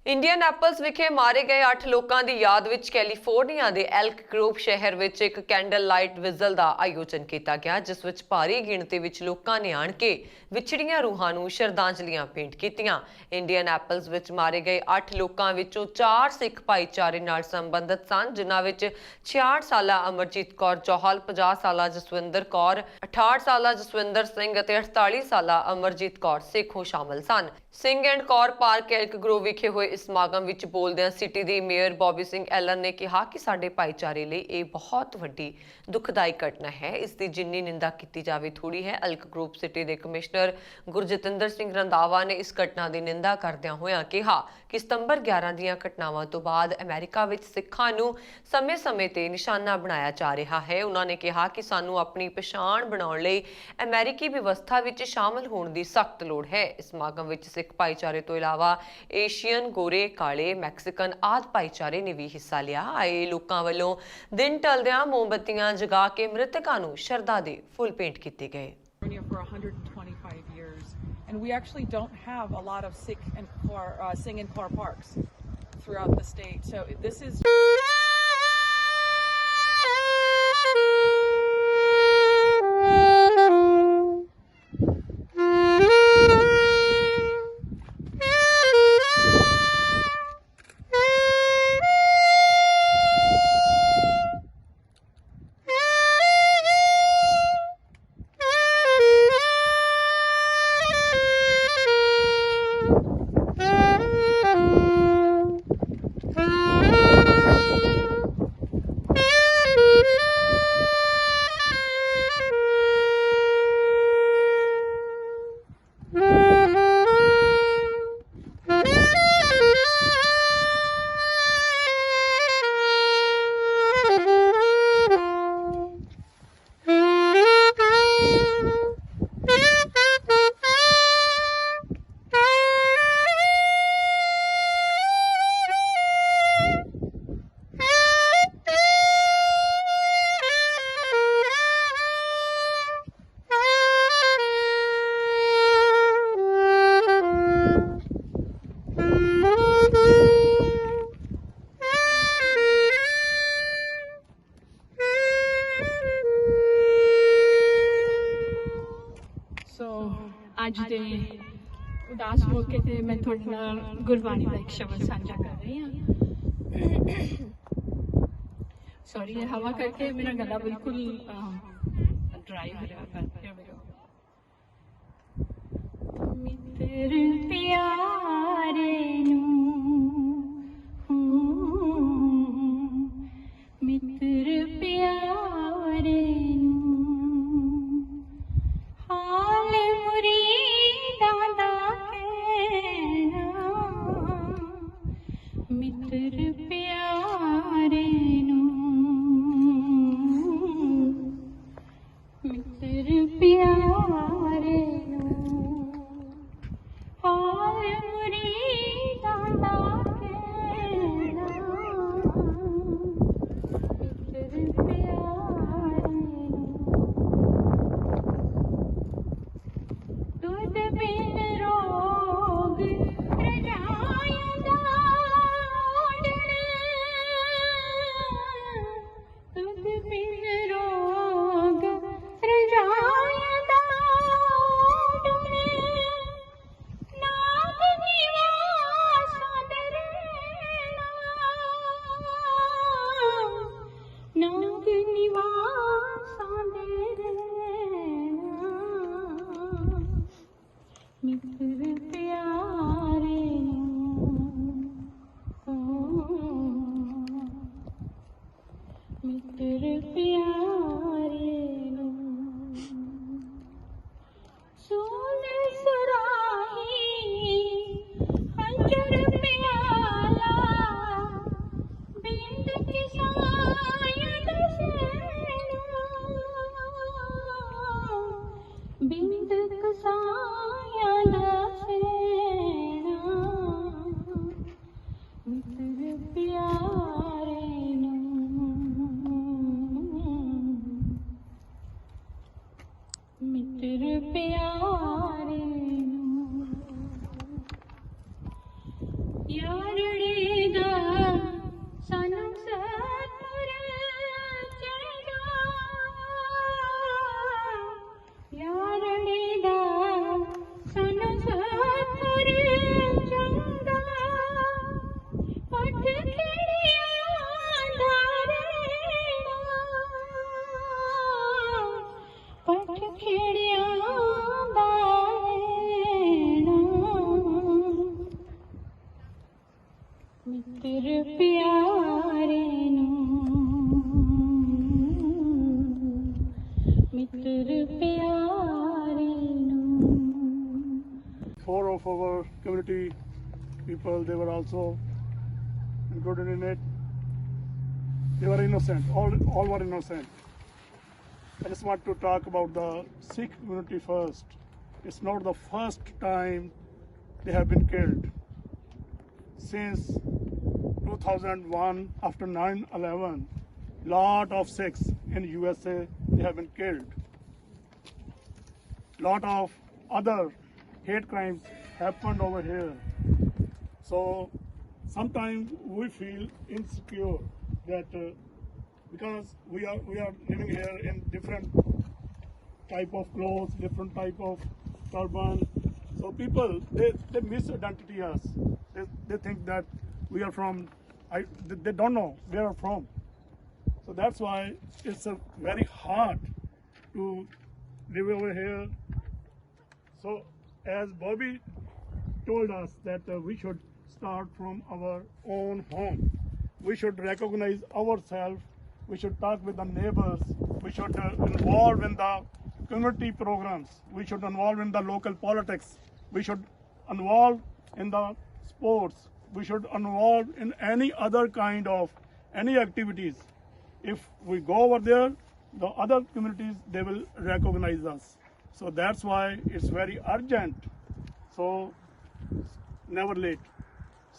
Indian apples ਵਿਖੇ ਮਾਰੇ ਗਏ 8 ਲੋਕਾਂ ਦੀ ਯਾਦ ਵਿੱਚ ਕੈਲੀਫੋਰਨੀਆ ਦੇ ਐਲਕ ਗਰੋਵ ਸ਼ਹਿਰ ਵਿੱਚ ਇੱਕ ਕੈਂਡਲ ਲਾਈਟ ਵਿਜ਼ਲ ਦਾ ਆਯੋਜਨ ਕੀਤਾ ਗਿਆ, ਜਿਸ ਵਿੱਚ ਭਾਰੀ ਗਿਣਤੀ ਵਿੱਚ ਲੋਕਾਂ ਨੇ ਆਣ ਕੇ ਵਿਛੜੀਆਂ ਰੂਹਾਂ ਨੂੰ ਸ਼ਰਧਾਂਜਲੀਆਂ ਭੇਂਟ ਕੀਤੀਆਂ। ਇੰਡੀਅਨ ਐਪਲਸ ਵਿੱਚ ਮਾਰੇ ਗਏ 8 ਲੋਕਾਂ ਵਿੱਚੋਂ 4 ਸਿੱਖ ਭਾਈਚਾਰੇ ਨਾਲ ਸੰਬੰਧਿਤ ਸਨ, ਜਿਨ੍ਹਾਂ ਵਿੱਚ 66 ਸਾਲਾ ਅਮਰਜੀਤ ਕੌਰ ਜੌਹਲ, 50 ਸਾਲਾ ਜਸਵਿੰਦਰ ਕੌਰ, 68 ਸਾਲਾ ਜਸਵਿੰਦਰ ਸਿੰਘ ਅਤੇ 48 ਸਾਲਾ ਅਮਰਜੀਤ ਕੌਰ ਸੇਖੋਂ ਸ਼ਾਮਲ ਸਨ। Singh and Kaur park Elk Grove ਵਿਖੇ ਹੋਏ ਇਸ ਸਮਾਗਮ ਵਿੱਚ ਬੋਲਦਿਆਂ ਸਿਟੀ ਦੇ ਮੇਅਰ ਬੌਬੀ ਸਿੰਘ ਐਲਨ ਨੇ ਕਿਹਾ ਕਿ ਸਾਡੇ ਭਾਈਚਾਰੇ ਲਈ ਇਹ ਬਹੁਤ ਵੱਡੀ ਦੁਖਦਾਈ ਘਟਨਾ ਹੈ। ਇਸ ਦੀ ਜਿੰਨੀ ਨਿੰਦਾ ਕੀਤੀ ਜਾਵੇ ਥੋੜੀ ਹੈ। ਐਲਕ ਗਰੋਵ ਸਿਟੀ ਦੇ ਕਮਿਸ਼ਨਰ ਗੁਰਜਤਿੰਦਰ ਸਿੰਘ ਰੰਧਾਵਾ ਨੇ ਇਸ ਘਟਨਾ ਦੀ ਨਿੰਦਾ ਕਰਦਿਆਂ ਹੋਇਆਂ ਕਿਹਾ ਕਿ ਸਤੰਬਰ 11 ਦੀਆਂ ਘਟਨਾਵਾਂ ਤੋਂ ਬਾਅਦ ਅਮਰੀਕਾ ਵਿੱਚ ਸਿੱਖਾਂ ਨੂੰ ਸਮੇਂ-ਸਮੇਂ ਤੇ ਨਿਸ਼ਾਨਾ ਬਣਾਇਆ ਜਾ ਰਿਹਾ ਹੈ। ਉਹਨਾਂ ਨੇ ਕਿਹਾ ਕਿ ਸਾਨੂੰ ਆਪਣੀ ਪਛਾਣ ਬਣਾਉਣ ਲਈ ਅਮਰੀਕੀ ਵਿਵਸਥਾ ਵਿੱਚ ਸ਼ਾਮਲ ਹੋਣ ਦੀ ਸਖਤ ਲੋੜ ਹੈ। ਇਸ ਸਮਾਗਮ ਵਿੱਚ ਸਿੱਖ ਭਾਈਚਾਰੇ ਤੋਂ ਇਲਾਵਾ ਏਸ਼ੀਅਨ, ਗੋਰੇ, ਕਾਲੇ, ਮੈਕਸੀਕਨ ਆਦਿ ਭਾਈਚਾਰੇ ਨੇ ਵੀ ਹਿੱਸਾ ਲਿਆ। ਆਏ ਲੋਕਾਂ ਵੱਲੋਂ ਦਿਨ ਢਲਦਿਆਂ ਮੋਮਬੱਤੀਆਂ ਜਗਾ ਕੇ ਮ੍ਰਿਤਕਾਂ ਨੂੰ ਸ਼ਰਧਾ ਦੇ ਫੁੱਲ ਭੇਂਟ ਕੀਤੇ ਗਏ। For 125 years, and we actually don't have a lot of sing and car parks throughout the state. So this is ਅੱਜ ਦੇ ਉਦਾਸ ਮੌਕੇ ਤੇ ਮੈਂ ਤੁਹਾਡੇ ਨਾਲ ਗੁਰਬਾਣੀ ਦਾ ਇੱਕ ਸ਼ਬਦ ਸਾਂਝਾ ਕਰ ਰਹੀ ਹਾਂ। ਸੌਰੀ, ਹਵਾ ਕਰਕੇ ਮੇਰਾ ਗਲਾ ਬਿਲਕੁਲ ਡਰਾਈ ਹੋ ਰਿਹਾ ਹੈ। ਮਿੱਤਰ ਪਿਆਰੇ ਨੂੰ, ਮਿੱਤਰ ਪਿਆਰੇ ਮਿੱਤਰ ਪਿਆਰੇ ਨੂੰ, ਮਿੱਤਰ ਪਿਆਰੇ ਨੂੰ ਹਾਲ ਮੁਰੀਦਾਂ ਦਾ ਕਹਿਣਾ, ਮਿੱਤਰ ਪਿਆਰੇ ਨੂੰ ਦੁੱਧ ਬਿਨ ਰੋਗ ਰਜਾਈ ਦਾ ਮਿੱਤਰ ਪਿਆਰੇ ਨੂੰ ਮਿੱਤਰ ਪਿਆਰੇ ਨੂੰ Four of our community people, they were also included in it. They were innocent, all were innocent. I just want to talk about the Sikh community first. It's not the first time they have been killed. Since 2001, after 9/11, lot of Sikhs in USA, they have been killed. Lot of other hate crimes happened over here. So sometimes we feel insecure that because we are living here in different type of clothes, different type of turban. So people they misidentity us. They think that we are from. They don't know where we're from. So that's why it's very hard to live over here. So as Bobby told us that we should start from our own home. We should recognize ourselves. We should talk with the neighbors. We should involve in the community programs. We should involve in the local politics. We should involve in the sports. We should involve in any other kind of any activities. If we go over there, the other communities, they will recognize us. So that's why it's very urgent. So never late.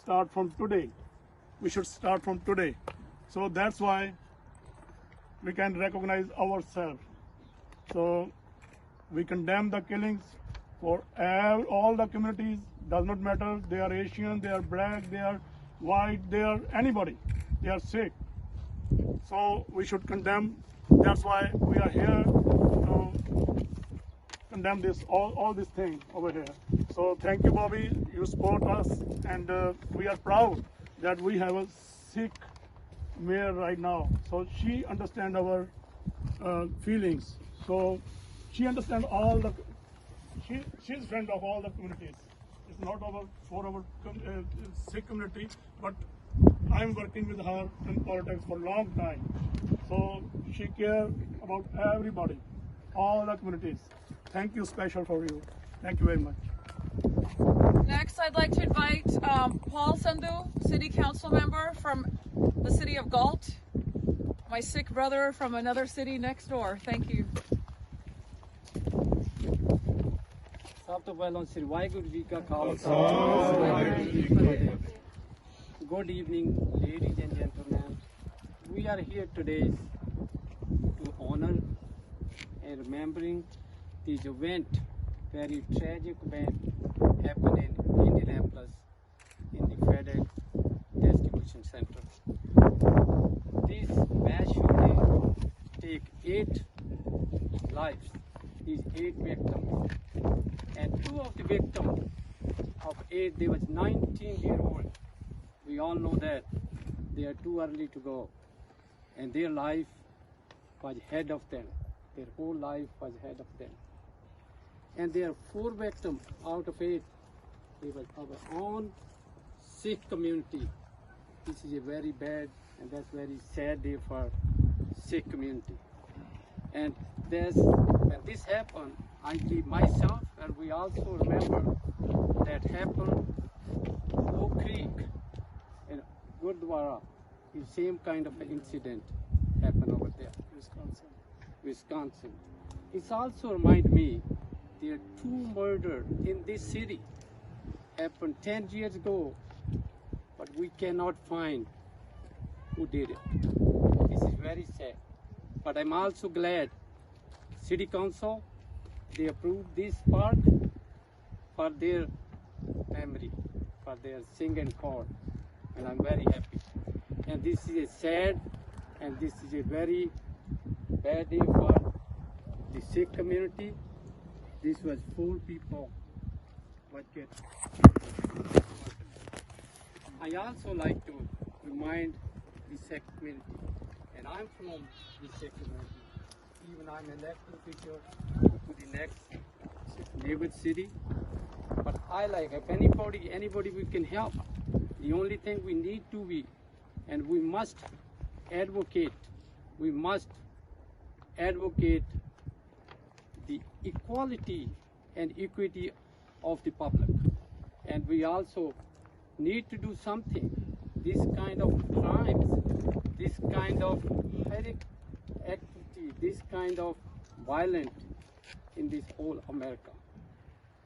Start from today. We should start from today. So that's why we can recognize ourselves. So we condemn the killings for all the communities. Does not matter. They are Asian, they are black, they are white, they are anybody. They are Sikh. So we should condemn. That's why we are here to condemn this all this thing over here. So thank you, Bobby. You support us, and we are proud that we have a Sikh mayor right now. So she understands our feelings. So she understands all the. She's friend of all the communities. It's not for our Sikh community, but I'm working with her in politics for a long time. So she cares about everybody, all the communities. Thank you, special for you. Thank you very much. Next, I'd like to invite Paul Sandhu, City Council member from the city of Galt, my Sikh brother from another city next door. Thank you. ਸਭ ਤੋਂ ਪਹਿਲਾਂ ਸ੍ਰੀ ਵਾਹਿਗੁਰੂ ਜੀ ਕਾ Khalsa Good evening, ladies and gentlemen. We are here today to honor and remembering this event, very tragic event happened in Indianapolis in the FedEx distribution center. This mass shooting take 8 lives, these 8 victims, and 2 of the victims of 8, they was 19-year-old. We all know that they are too early to go, and their life was ahead of them. Their whole life was ahead of them. And there are 4 victims out of 8. They were our own Sikh community. This is a very bad and that's very sad day for Sikh community. And when this happened, I keep myself, and we also remember that happened Oak Creek in Gurdwara. The same kind of incident happened over there, Wisconsin. It's also remind me there are 2 murders in this city happened 10 years ago, but we cannot find who did it. This is very sad. But I'm also glad City Council, they approved this park for their memory, for their singing chord, and I'm very happy. And this is a sad and this is a very bad day for the Sikh community. This was 4 people what get. I also like to remind the Sikh community, and I'm from the Sikh community. Even I'm an elected official to the next neighbor city. But I like, if anybody we can help, The only thing we need to be, and we must advocate the equality and equity of the public. And we also need to do something. This kind of crimes, this kind of horrific activity, this kind of violence in this whole America.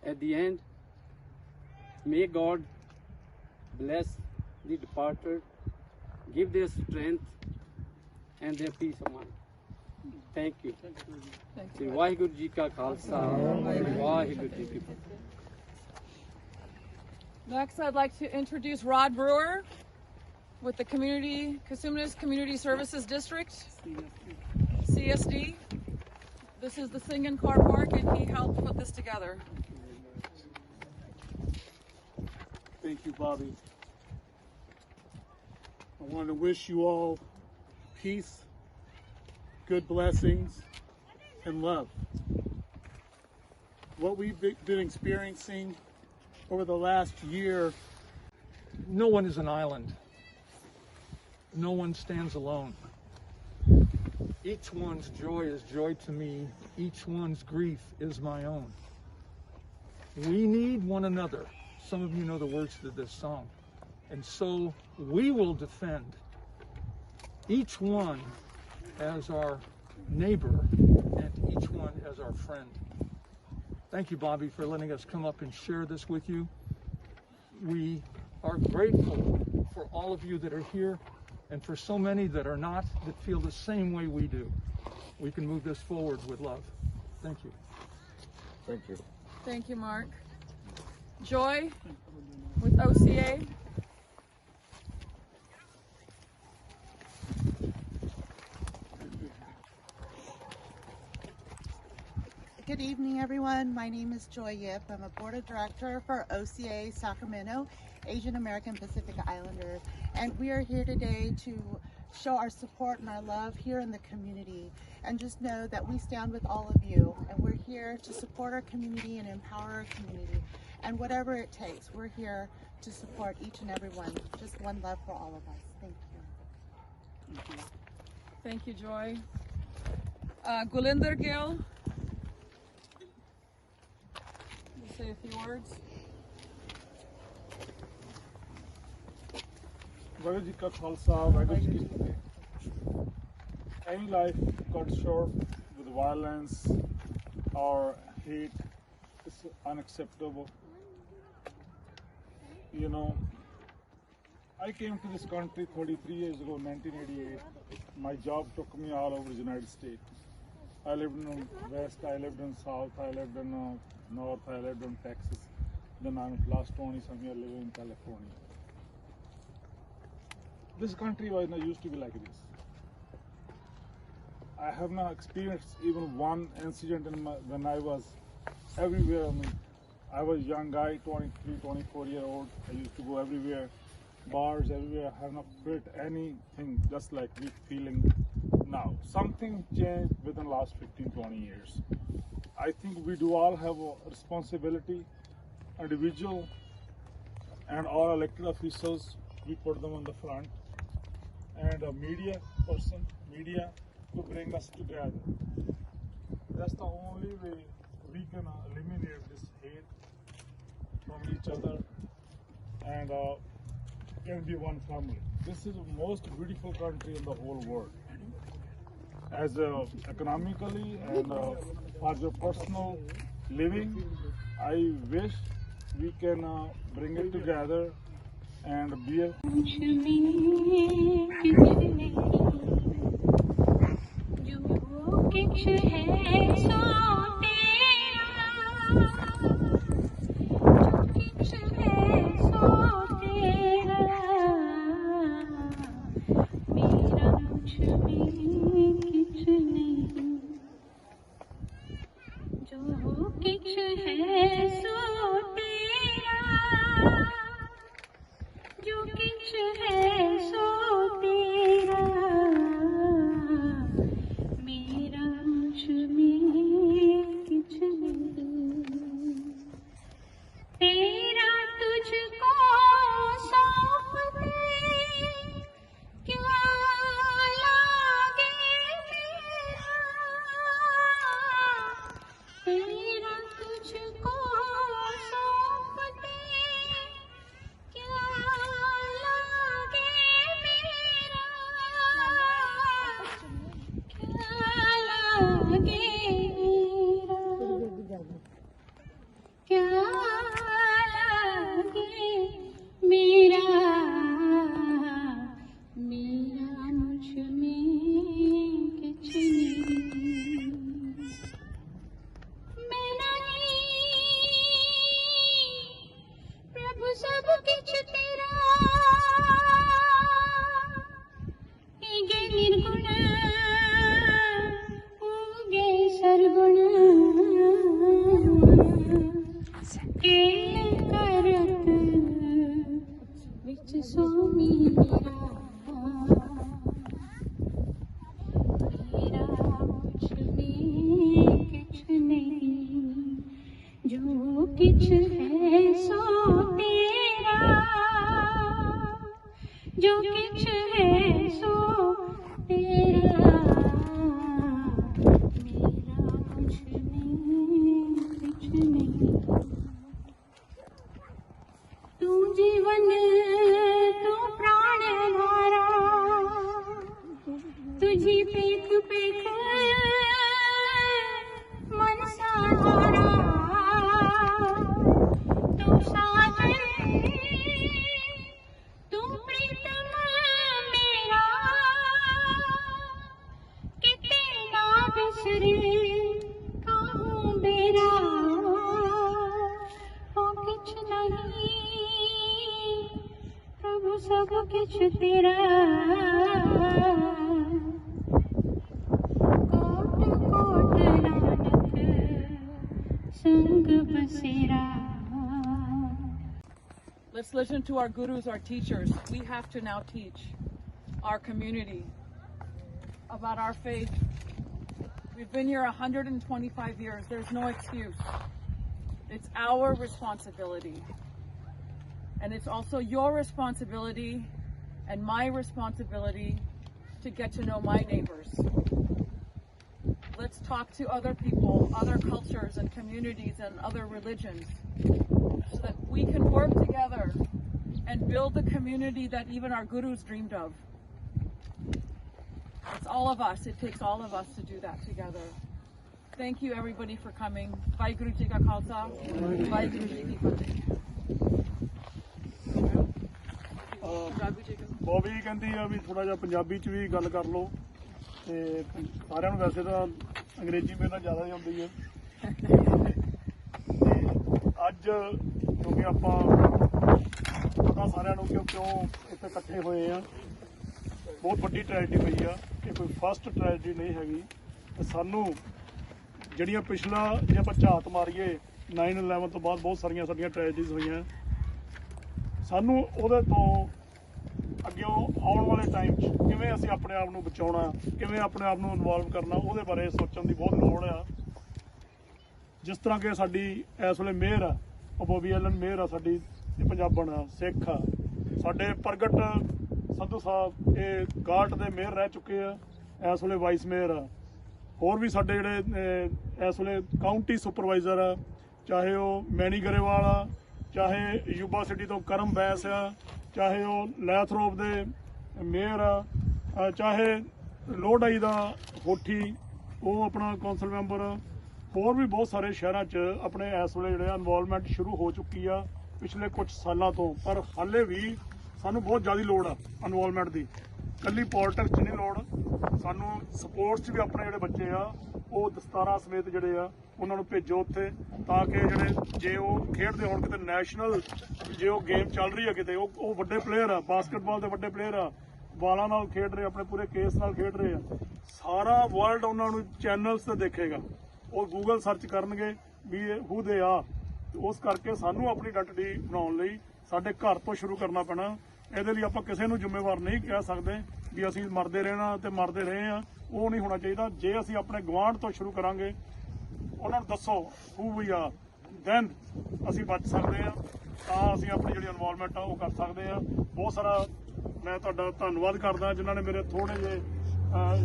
At the end, may God bless the departed, give their strength and their peace of mind. Thank you. Sri Vaheguru Ji Ka Khalsa, Vaheguru Ji Ki Fateh. Next, I'd like to introduce Rod Brewer with the Cosumnes Community Services District, CSD. This is the Singin Car Park, and he helped put this together. Thank you, Bobby. I want to wish you all peace, good blessings, and love. What we've been experiencing over the last year, no one is an island. No one stands alone. Each one's joy is joy to me. Each one's grief is my own. We need one another. Some of you know the words to this song. And so we will defend each one as our neighbor and each one as our friend. Thank you, Bobby, for letting us come up and share this with you. We are grateful for all of you that are here and for so many that are not, that feel the same way we do. We can move this forward with love. Thank you. thank you. Thank you, Mark. Joy with OCA. Good evening, everyone. My name is Joy Yip. I'm a board of director for OCA Sacramento, Asian American Pacific Islanders. And we are here today to show our support and our love here in the community. And just know that we stand with all of you. And we're here to support our community and empower our community. And whatever it takes, we're here to support each and every one. Just one love for all of us. Thank you. Thank you, Joy. Gulinder Gill. Say a few words. Vaheguru Ji Ka Khalsa, Vaheguru Ji Ki Fateh. Any life cut short with violence or hate is unacceptable. You know, I came to this country 33 years ago, 1988. My job took me all over the United States. I lived in West, I lived in South, I lived in North, I lived in Texas. Then I'm last 20-some years living in California. This country was not used to be like this. I have not experienced even one incident when I was everywhere. I mean, I was a young guy, 23, 24-year-old. I used to go everywhere, bars everywhere. I have not felt anything just like we feeling now. Something changed within the last 15, 20 years. I think we do all have a responsibility, individual and all elected officials, we put them on the front, and a media to bring us together. That's the only way we can eliminate this hate from each other and can be one family. This is the most beautiful country in the whole world. As economically and for your personal living, I wish we can bring it together and be a तेरा तुझको सौंप सो मेरा मुझ में किछ नहीं, जो किछ है सो तेरा, जो किछ है सो तेरा, मेरा मुझ में किछ नहीं। तू जीवन तू प्राण हमारा, तुझी पेख पेख मन सहारा, तू साजन तू प्रीतम मेरा, किते ना बिसरे कहूँ बेरा, ओ किछ नहीं प्रभु सब किछ तेरा, कोट कोट नानक संग बसेरा। Let's listen to our gurus, our teachers. We have to now teach our community about our faith. We've been here 125 years. There's no excuse. It's our responsibility. And it's also your responsibility and my responsibility to get to know my neighbors. Let's talk to other people, other cultures and communities and other religions, so that we can work together and build the community that even our gurus dreamed of. It's all of us. It takes all of us to do that together. Thank you everybody for coming. Vaheguru Ji Ka Khalsa, Vaheguru Ji Ki Fateh. Bobby ਕਹਿੰਦੀ ਆ ਵੀ ਥੋੜਾ ਜਿਹਾ ਪੰਜਾਬੀ ਚ ਵੀ ਗੱਲ ਕਰ ਲਓ ਤੇ ਸਾਰਿਆਂ ਨੂੰ ਵੈਸੇ ਤਾਂ ਅੰਗਰੇਜ਼ੀ ਮੇਰੇ ਨਾਲ ਜ਼ਿਆਦਾ ਹੀ ਆਉਂਦੀ ਹੈ ਤੇ ਅੱਜ ਕਿਉਂਕਿ ਆਪਾਂ ਪਤਾ ਸਾਰਿਆਂ ਨੂੰ ਕਿਉਂ ਇੱਥੇ ਇਕੱਠੇ ਹੋਏ ਆ, ਬਹੁਤ ਵੱਡੀ ਟ੍ਰੈਜਡੀ ਹੋਈ ਆ, ਇਹ ਕੋਈ ਫਸਟ ਟ੍ਰੈਜਡੀ ਨਹੀਂ ਹੈਗੀ ਤੇ ਸਾਨੂੰ ਜਿਹੜੀਆਂ ਪਿਛਲਾ ਜੇ ਆਪਾਂ ਝਾਤ ਮਾਰੀਏ 9/11 ਤੋਂ ਬਾਅਦ ਬਹੁਤ ਸਾਰੀਆਂ ਸਾਡੀਆਂ ਟ੍ਰੈਜਡੀਜ਼ ਹੋਈਆਂ, ਸਾਨੂੰ ਉਹਦੇ ਤੋਂ ਅੱਗੇ ਆਉਣ ਵਾਲੇ ਟਾਈਮ 'ਚ ਕਿਵੇਂ ਅਸੀਂ ਆਪਣੇ ਆਪ ਨੂੰ ਬਚਾਉਣਾ, ਕਿਵੇਂ ਆਪਣੇ ਆਪ ਨੂੰ ਇਨਵੋਲਵ ਕਰਨਾ, ਉਹਦੇ ਬਾਰੇ ਸੋਚਣ ਦੀ ਬਹੁਤ ਲੋੜ ਆ। ਜਿਸ ਤਰ੍ਹਾਂ ਕਿ ਸਾਡੀ ਇਸ ਵੇਲੇ ਮੇਅਰ ਆ, ਉਹ ਬੋਬੀ ਐਲਨ ਮੇਅਰ ਆ, ਸਾਡੀ ਪੰਜਾਬਣ ਆ, ਸਿੱਖ ਆ, ਸਾਡੇ ਪ੍ਰਗਟ ਸੰਧੂ ਸਾਹਿਬ ਇਹ ਗਾਟ ਦੇ ਮੇਅਰ ਰਹਿ ਚੁੱਕੇ ਆ, ਇਸ ਵੇਲੇ ਵਾਈਸ ਮੇਅਰ ਆ, ਹੋਰ ਵੀ ਸਾਡੇ ਜਿਹੜੇ ਇਸ ਵੇਲੇ ਕਾਊਂਟੀ ਸੁਪਰਵਾਈਜ਼ਰ ਆ, ਚਾਹੇ ਉਹ ਮੈਨੀ ਗਰੇਵਾਲ ਆ, ਚਾਹੇ ਯੂਬਾ ਸਿਟੀ ਤੋਂ ਕਰਮ ਬੈਸ ਆ, ਚਾਹੇ ਉਹ ਲੈਥਰੋਪ ਦੇ ਮੇਅਰ ਆ, ਚਾਹੇ ਲੋਹੜਾਈ ਦਾ ਹੋਠੀ ਉਹ ਆਪਣਾ ਕੌਂਸਲ ਮੈਂਬਰ, ਹੋਰ ਵੀ ਬਹੁਤ ਸਾਰੇ ਸ਼ਹਿਰਾਂ 'ਚ ਆਪਣੇ ਇਸ ਵੇਲੇ ਜਿਹੜੇ ਇਨਵੋਲਵਮੈਂਟ ਸ਼ੁਰੂ ਹੋ ਚੁੱਕੀ ਆ ਪਿਛਲੇ ਕੁਝ ਸਾਲਾਂ ਤੋਂ, ਪਰ ਹਾਲੇ ਵੀ ਸਾਨੂੰ ਬਹੁਤ ਜ਼ਿਆਦਾ ਲੋੜ ਆ ਇਨਵੋਲਵਮੈਂਟ ਦੀ। ਇਕੱਲੀ ਪੋਲੀਟਿਕਸ 'ਚ ਨਹੀਂ ਲੋੜ, ਸਾਨੂੰ ਸਪੋਰਟਸ 'ਚ ਵੀ ਆਪਣੇ ਜਿਹੜੇ ਬੱਚੇ ਆ ਉਹ ਦਸਤਾਰਾਂ ਸਮੇਤ ਜਿਹੜੇ ਆ ਉਹਨਾਂ ਨੂੰ ਭੇਜੋ ਉੱਥੇ, ਤਾਂ ਕਿ ਜਿਹੜੇ ਜੇ ਉਹ ਖੇਡਦੇ ਹੋਣ ਕਿਤੇ ਨੈਸ਼ਨਲ, ਜੇ ਉਹ ਗੇਮ ਚੱਲ ਰਹੀ ਹੈ ਕਿਤੇ, ਉਹ ਵੱਡੇ ਪਲੇਅਰ ਆ, ਬਾਸਕਟਬਾਲ ਦੇ ਵੱਡੇ ਪਲੇਅਰ ਆ, ਬਾਲਾਂ ਨਾਲ ਖੇਡ ਰਹੇ, ਆਪਣੇ ਪੂਰੇ ਕੇਸ ਨਾਲ ਖੇਡ ਰਹੇ ਆ, ਸਾਰਾ ਵਰਲਡ ਉਹਨਾਂ ਨੂੰ ਚੈਨਲਸ ਤੇ ਦੇਖੇਗਾ, ਉਹ ਗੂਗਲ ਸਰਚ ਕਰਨਗੇ ਵੀ ਹੂ ਦੇ ਆ। ਉਸ ਕਰਕੇ ਸਾਨੂੰ ਆਪਣੀ ਆਇਡੈਂਟੀਟੀ ਬਣਾਉਣ ਲਈ ਸਾਡੇ ਘਰ ਤੋਂ ਸ਼ੁਰੂ ਕਰਨਾ ਪੈਣਾ। ਇਹਦੇ ਲਈ ਆਪਾਂ ਕਿਸੇ ਨੂੰ ਜ਼ਿੰਮੇਵਾਰ ਨਹੀਂ ਕਹਿ ਸਕਦੇ ਵੀ ਅਸੀਂ ਮਰਦੇ ਰਹਿਣਾ ਤੇ ਮਰਦੇ ਰਹੇ ਆ, ਉਹ ਨਹੀਂ ਹੋਣਾ ਚਾਹੀਦਾ। ਜੇ ਅਸੀਂ ਆਪਣੇ ਗੁਆਂਢ ਤੋਂ ਸ਼ੁਰੂ ਕਰਾਂਗੇ, ਉਹਨਾਂ ਨੂੰ ਦੱਸੋ ਹੂ ਵੀ ਆ, ਦੈਨ ਅਸੀਂ ਬਚ ਸਕਦੇ ਆ, ਤਾਂ ਅਸੀਂ ਆਪਣੀ ਜਿਹੜੀ ਇਨਵੋਲਵਮੈਂਟ ਆ ਉਹ ਕਰ ਸਕਦੇ ਆ। ਬਹੁਤ ਸਾਰਾ ਮੈਂ ਤੁਹਾਡਾ ਧੰਨਵਾਦ ਕਰਦਾ ਜਿਨ੍ਹਾਂ ਨੇ ਮੇਰੇ ਥੋੜੇ ਜਿਹੇ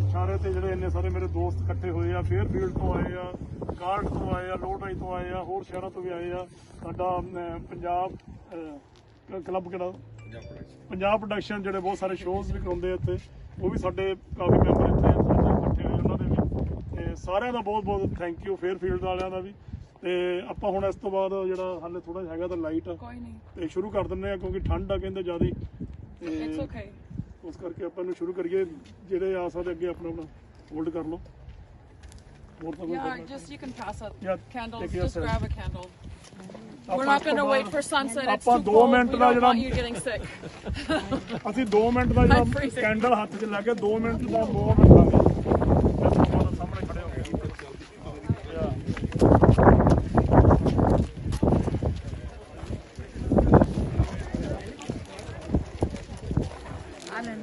ਇਸ਼ਾਰੇ ਤੇ ਜਿਹੜੇ ਇੰਨੇ ਸਾਰੇ ਮੇਰੇ ਦੋਸਤ ਇਕੱਠੇ ਹੋਏ ਆ, ਫੇਅਰਫੀਲਡ ਤੋਂ ਆਏ ਆ, ਕਾਰਡ ਤੋਂ ਆਏ ਆ, ਲੋਹੜਾਈ ਤੋਂ ਆਏ ਆ, ਹੋਰ ਸ਼ਹਿਰਾਂ ਤੋਂ ਵੀ ਆਏ ਆ। ਸਾਡਾ ਪੰਜਾਬ ਕਲੱਬ ਕਿਹੜਾ, ਪੰਜਾਬ ਪ੍ਰੋਡਕਸ਼ਨ, ਜਿਹੜੇ ਬਹੁਤ ਸਾਰੇ ਸ਼ੋਜ਼ ਵੀ ਕਰਾਉਂਦੇ ਆ ਇੱਥੇ, ਉਹ ਵੀ ਸਾਡੇ ਕਾਫੀ ਮੈਂਬਰ ਇੱਥੇ ਇਕੱਠੇ ਹੋਏ, ਉਹਨਾਂ ਦੇ ਵੀ ਤੇ ਸਾਰਿਆਂ ਦਾ ਬਹੁਤ ਬਹੁਤ ਥੈਂਕ ਯੂ, ਫੇਅਰਫੀਲਡ ਵਾਲਿਆਂ ਦਾ ਵੀ। ਤੇ ਆਪਾਂ ਹੁਣ ਇਸ ਤੋਂ ਬਾਅਦ ਜਿਹੜਾ ਹਾਲੇ ਥੋੜਾ ਜਿਹਾ ਹੈਗਾ ਤਾਂ ਲਾਈਟ ਤੇ ਸ਼ੁਰੂ ਕਰ ਦਿੰਦੇ ਆ, ਕਿਉਂਕਿ ਠੰਡ ਆ ਕਹਿੰਦੇ ਜ਼ਿਆਦਾ, ਤੇ ਉਸ ਕਰਕੇ ਆਪਾਂ ਨੂੰ ਸ਼ੁਰੂ ਕਰੀਏ। ਜਿਹੜੇ ਆ ਸਕਦੇ ਅੱਗੇ ਆਪਣਾ ਹੋਲਡ ਕਰ ਲਓ। Yeah, just you can pass up Yeah, candles. take Just yourself. grab a candle. We're not going to wait for sunset. It's ਆਪਾਂ too 2 cold. Minute We the don't ਜਿਹੜਾ want you getting sick. ਅਸੀਂ 2 minute the I'm ਜਿਹੜਾ freezing. Candle ਹੱਥ 'ਚ ਲੈ ਕੇ 2 minute ਦਾ ਮੋਹ ਰੱਖਾਂਗੇ। ਸਾਹਮਣੇ ਖੜੇ ਹੋ ਗਏ। ਨਹੀਂ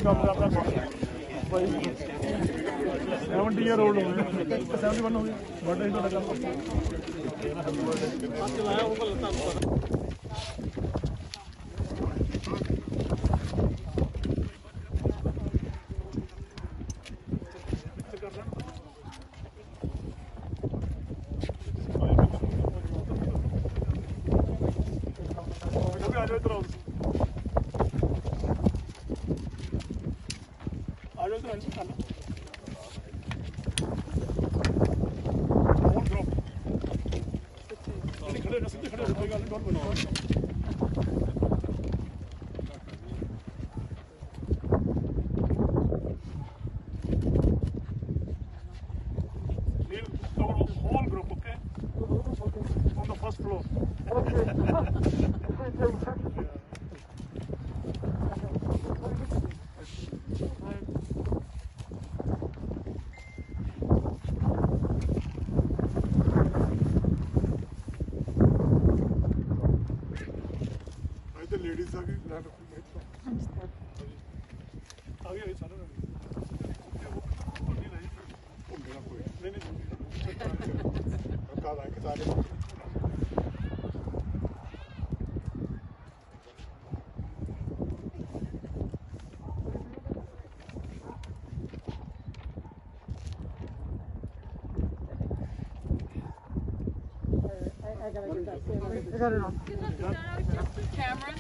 ਕੰਮ ਕਰਦਾ 70 year old ਹੋ ਗਏ 71 ਹੋ ਗਏ ਬਰਥਡੇ ਤੁਹਾਡਾ ਕੰਮ whole group, okay? On the first floor. The ladies are going to Cameron?